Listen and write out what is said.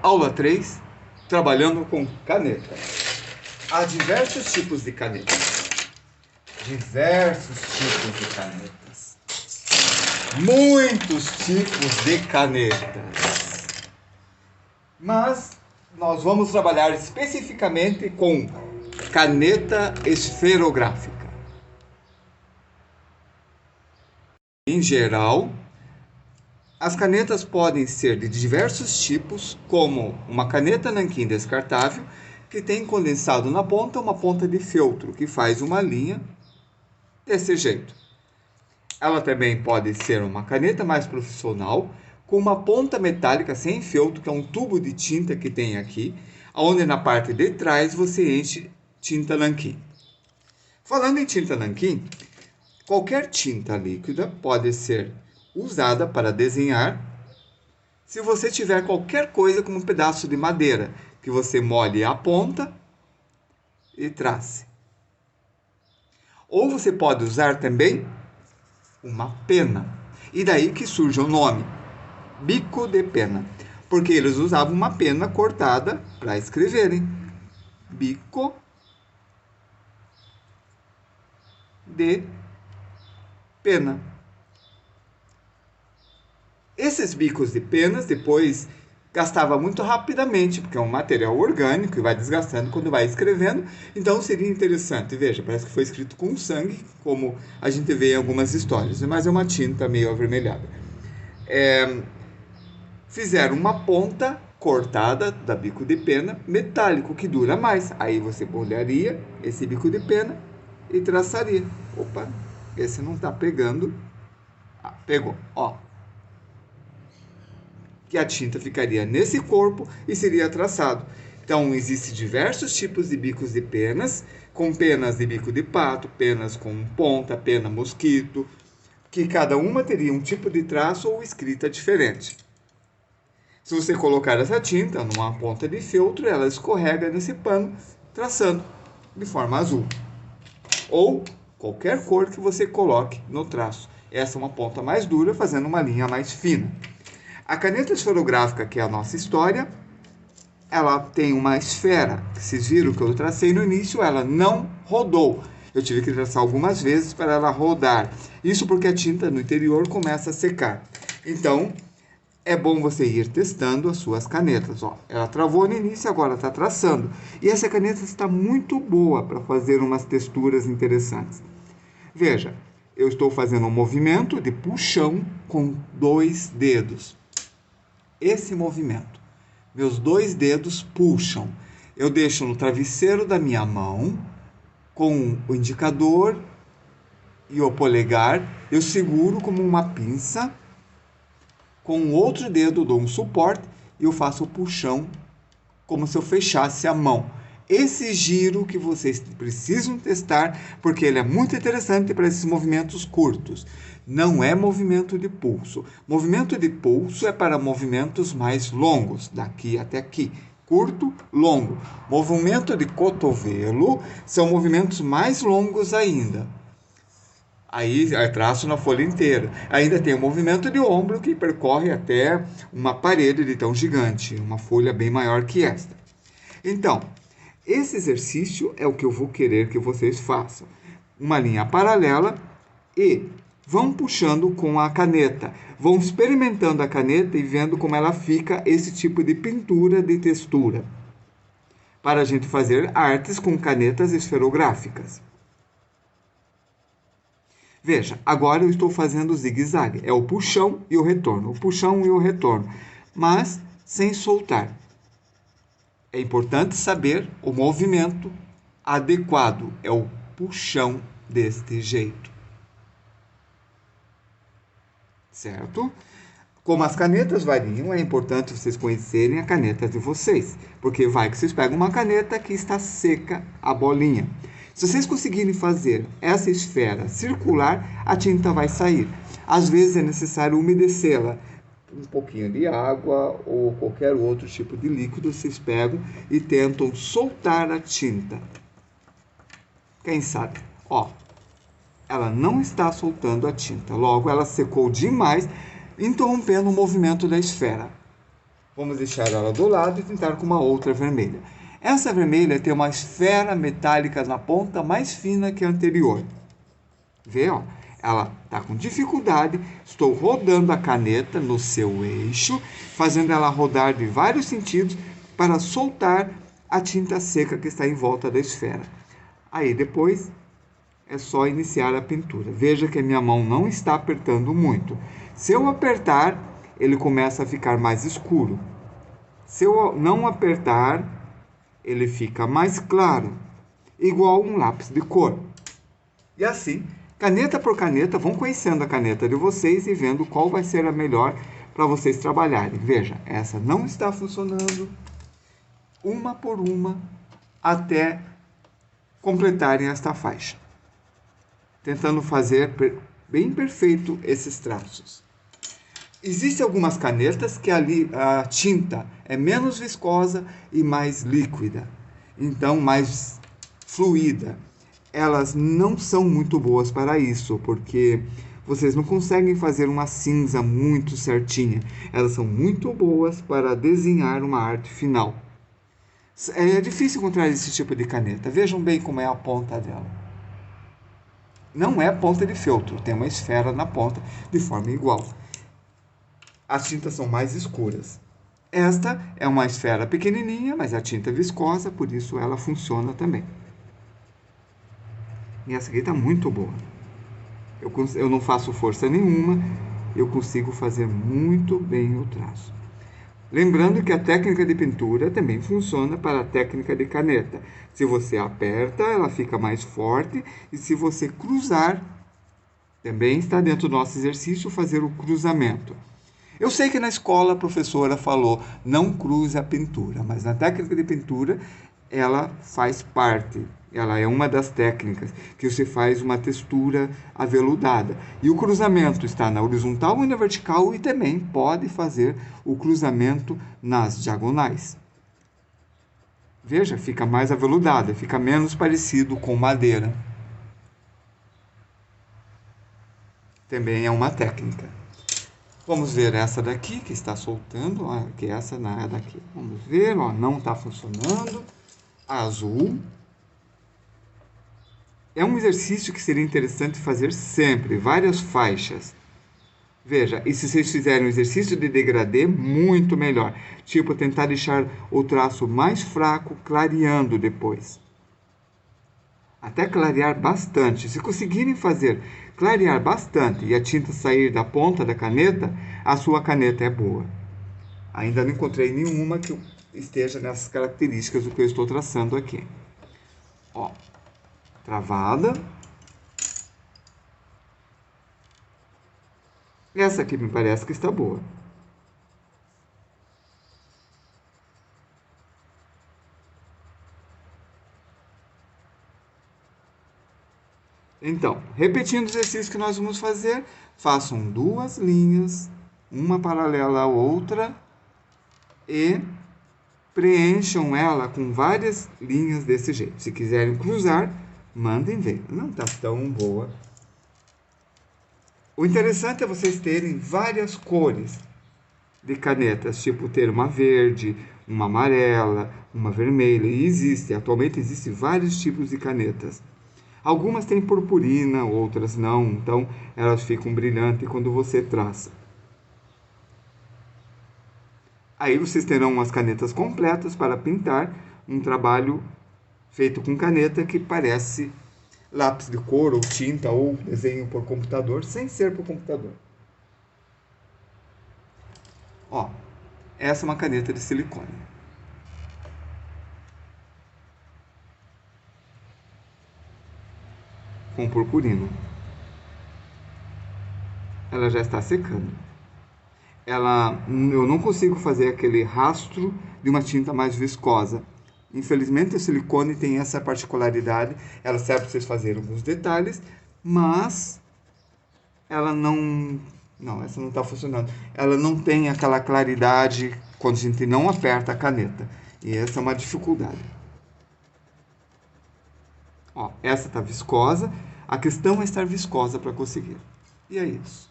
Aula 3, trabalhando com caneta. Há diversos tipos de canetas. Diversos tipos de canetas. Muitos tipos de canetas. Mas nós vamos trabalhar especificamente com caneta esferográfica. Em geral, as canetas podem ser de diversos tipos, como uma caneta nanquim descartável, que tem condensado na ponta uma ponta de feltro, que faz uma linha desse jeito. Ela também pode ser uma caneta mais profissional, com uma ponta metálica sem feltro, que é um tubo de tinta que tem aqui, onde na parte de trás você enche tinta nanquim. Falando em tinta nanquim, qualquer tinta líquida pode ser usada para desenhar. Se você tiver qualquer coisa como um pedaço de madeira, que você molhe a ponta e trace. Ou você pode usar também uma pena. E daí que surge o nome, bico de pena. Porque eles usavam uma pena cortada para escreverem. Bico de pena. Esses bicos de penas depois gastava muito rapidamente, porque é um material orgânico e vai desgastando quando vai escrevendo. Então seria interessante, veja, parece que foi escrito com sangue, como a gente vê em algumas histórias, mas é uma tinta meio avermelhada. Fizeram uma ponta cortada da bico de pena, metálico, que dura mais. Aí você molharia esse bico de pena e traçaria. Opa, esse não está pegando. Ah, pegou, ó. Que a tinta ficaria nesse corpo e seria traçado. Então, existem diversos tipos de bicos de penas, com penas de bico de pato, penas com ponta, pena mosquito, que cada uma teria um tipo de traço ou escrita diferente. Se você colocar essa tinta numa ponta de feltro, ela escorrega nesse pano, traçando de forma azul. Ou qualquer cor que você coloque no traço. Essa é uma ponta mais dura, fazendo uma linha mais fina. A caneta esferográfica, que é a nossa história, ela tem uma esfera. Vocês viram que eu tracei no início, ela não rodou. Eu tive que traçar algumas vezes para ela rodar. Isso porque a tinta no interior começa a secar. Então, é bom você ir testando as suas canetas. Ó, ela travou no início, agora está traçando. E essa caneta está muito boa para fazer umas texturas interessantes. Veja, eu estou fazendo um movimento de puxão com 2 dedos. Esse movimento. Meus 2 dedos puxam. Eu deixo no travesseiro da minha mão, com o indicador e o polegar, eu seguro como uma pinça, com o outro dedo dou um suporte e eu faço o puxão como se eu fechasse a mão. Esse giro que vocês precisam testar, porque ele é muito interessante para esses movimentos curtos. Não é movimento de pulso. Movimento de pulso é para movimentos mais longos, daqui até aqui. Curto, longo. Movimento de cotovelo são movimentos mais longos ainda. Aí traço na folha inteira. Ainda tem o movimento de ombro que percorre até uma parede de tão gigante, uma folha bem maior que esta. Então, esse exercício é o que eu vou querer que vocês façam. Uma linha paralela e vão puxando com a caneta. Vão experimentando a caneta e vendo como ela fica esse tipo de pintura de textura. Para a gente fazer artes com canetas esferográficas. Veja, agora eu estou fazendo o zigue-zague. É o puxão e o retorno. O puxão e o retorno. Mas sem soltar. É importante saber o movimento adequado. É o puxão deste jeito. Certo? Como as canetas variam, é importante vocês conhecerem a caneta de vocês. Porque vai que vocês pegam uma caneta que está seca a bolinha. Se vocês conseguirem fazer essa esfera circular, a tinta vai sair. Às vezes é necessário umedecê-la. Um pouquinho de água ou qualquer outro tipo de líquido, vocês pegam e tentam soltar a tinta. Quem sabe? Ó, ela não está soltando a tinta. Logo, ela secou demais, interrompendo o movimento da esfera. Vamos deixar ela do lado e tentar com uma outra vermelha. Essa vermelha tem uma esfera metálica na ponta mais fina que a anterior. Vê, ó? Ela está com dificuldade. Estou rodando a caneta no seu eixo, fazendo ela rodar de vários sentidos para soltar a tinta seca que está em volta da esfera. Aí depois é só iniciar a pintura. Veja que a minha mão não está apertando muito. Se eu apertar, ele começa a ficar mais escuro. Se eu não apertar, ele fica mais claro, igual um lápis de cor. E assim, caneta por caneta, vão conhecendo a caneta de vocês e vendo qual vai ser a melhor para vocês trabalharem. Veja, essa não está funcionando, uma por uma, até completarem esta faixa. Tentando fazer bem perfeito esses traços. Existem algumas canetas que a tinta é menos viscosa e mais líquida, então mais fluida. Elas não são muito boas para isso, porque vocês não conseguem fazer uma cinza muito certinha. Elas são muito boas para desenhar uma arte final. É difícil encontrar esse tipo de caneta. Vejam bem como é a ponta dela. Não é ponta de feltro, tem uma esfera na ponta de forma igual. As tintas são mais escuras. Esta é uma esfera pequenininha, mas a tinta é viscosa, por isso ela funciona também. E essa aqui está muito boa. Eu não faço força nenhuma, eu consigo fazer muito bem o traço. Lembrando que a técnica de pintura também funciona para a técnica de caneta. Se você aperta, ela fica mais forte, e se você cruzar, também está dentro do nosso exercício fazer o cruzamento. Eu sei que na escola a professora falou, não cruze a pintura, mas na técnica de pintura ela faz parte. Ela é uma das técnicas que você faz uma textura aveludada. E o cruzamento está na horizontal e na vertical, e também pode fazer o cruzamento nas diagonais. Veja, fica mais aveludada, fica menos parecido com madeira. Também é uma técnica. Vamos ver essa daqui que está soltando, ó, que essa não é daqui. Vamos ver, ó, não está funcionando. Azul. É um exercício que seria interessante fazer sempre, várias faixas. Veja, e se vocês fizerem um exercício de degradê, muito melhor. Tipo, tentar deixar o traço mais fraco, clareando depois. Até clarear bastante. Se conseguirem fazer clarear bastante e a tinta sair da ponta da caneta, a sua caneta é boa. Ainda não encontrei nenhuma que esteja nessas características do que eu estou traçando aqui. Ó, travada. Essa aqui me parece que está boa. Então, repetindo o exercício que nós vamos fazer, façam duas linhas, uma paralela à outra, e preencham ela com várias linhas desse jeito. Se quiserem cruzar, mandem ver. Não está tão boa. O interessante é vocês terem várias cores de canetas, tipo ter uma verde, uma amarela, uma vermelha. E atualmente existem vários tipos de canetas. Algumas têm purpurina, outras não, então elas ficam brilhantes quando você traça. Aí vocês terão umas canetas completas para pintar um trabalho feito com caneta que parece lápis de cor ou tinta ou desenho por computador, sem ser por computador. Ó, essa é uma caneta de silicone. Com purpurina. Ela já está secando. Eu não consigo fazer aquele rastro de uma tinta mais viscosa. Infelizmente, o silicone tem essa particularidade. Ela serve para vocês fazerem alguns detalhes, mas ela não... Não, essa não está funcionando. Ela não tem aquela claridade quando a gente não aperta a caneta. E essa é uma dificuldade. Ó, essa está viscosa. A questão é estar viscosa para conseguir. E é isso.